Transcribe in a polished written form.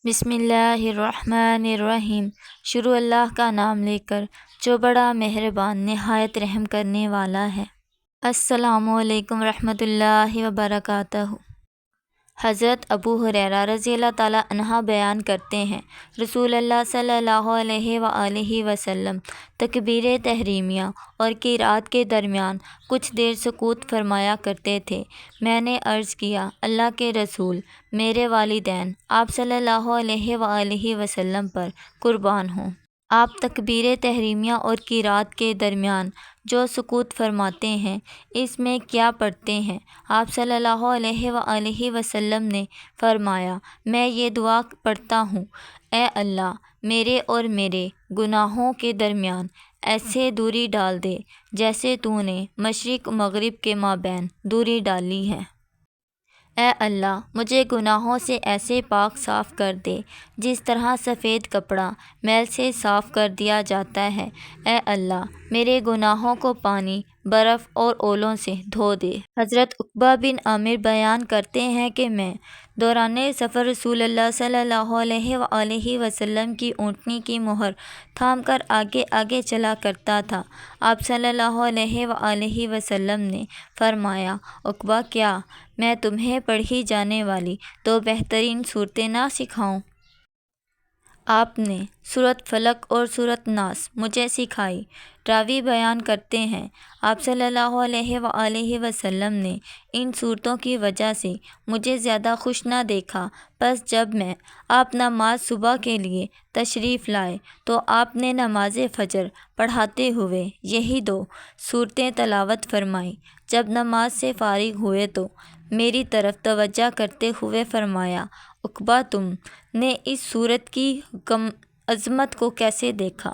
بسم اللہ الرحمن الرحیم۔ شروع اللہ کا نام لے کر جو بڑا مہربان نہایت رحم کرنے والا ہے۔ السلام علیکم ورحمۃ اللہ وبرکاتہ۔ حضرت ابو ہریرہ رضی اللہ تعالیٰ عنہ بیان کرتے ہیں، رسول اللہ صلی اللہ علیہ وآلہ وسلم تکبیر تحریمیہ اور قرأت کے درمیان کچھ دیر سکوت فرمایا کرتے تھے۔ میں نے عرض کیا، اللہ کے رسول، میرے والدین آپ صلی اللہ علیہ وآلہ وسلم پر قربان ہوں۔ آپ تکبیر تحریمیہ اور قرأت کے درمیان جو سکوت فرماتے ہیں، اس میں کیا پڑھتے ہیں؟ آپ صلی اللہ علیہ وآلہ وسلم نے فرمایا، میں یہ دعا پڑھتا ہوں، اے اللہ میرے اور میرے گناہوں کے درمیان ایسے دوری ڈال دے جیسے تو نے مشرق و مغرب کے مابین دوری ڈالی ہے۔ اے اللہ مجھے گناہوں سے ایسے پاک صاف کر دے جس طرح سفید کپڑا میل سے صاف کر دیا جاتا ہے۔ اے اللہ میرے گناہوں کو پانی، برف اور اولوں سے دھو دے۔ حضرت عقبہ بن عامر بیان کرتے ہیں کہ میں دوران سفر رسول اللہ صلی اللہ علیہ وآلہ وسلم کی اونٹنی کی مہر تھام کر آگے آگے چلا کرتا تھا۔ آپ صلی اللہ علیہ وآلہ وسلم نے فرمایا، عقبہ کیا میں تمہیں پڑھی جانے والی دو بہترین صورتیں نہ سکھاؤں؟ آپ نے سورۃ فلق اور سورۃ ناس مجھے سکھائی۔ راوی بیان کرتے ہیں، آپ صلی اللہ علیہ وآلہ وسلم نے ان صورتوں کی وجہ سے مجھے زیادہ خوش نہ دیکھا، پس جب میں آپ نماز صبح کے لیے تشریف لائے تو آپ نے نماز فجر پڑھاتے ہوئے یہی دو صورتیں تلاوت فرمائیں۔ جب نماز سے فارغ ہوئے تو میری طرف توجہ کرتے ہوئے فرمایا، عقبہ تم نے اس صورت کی عظمت کو کیسے دیکھا؟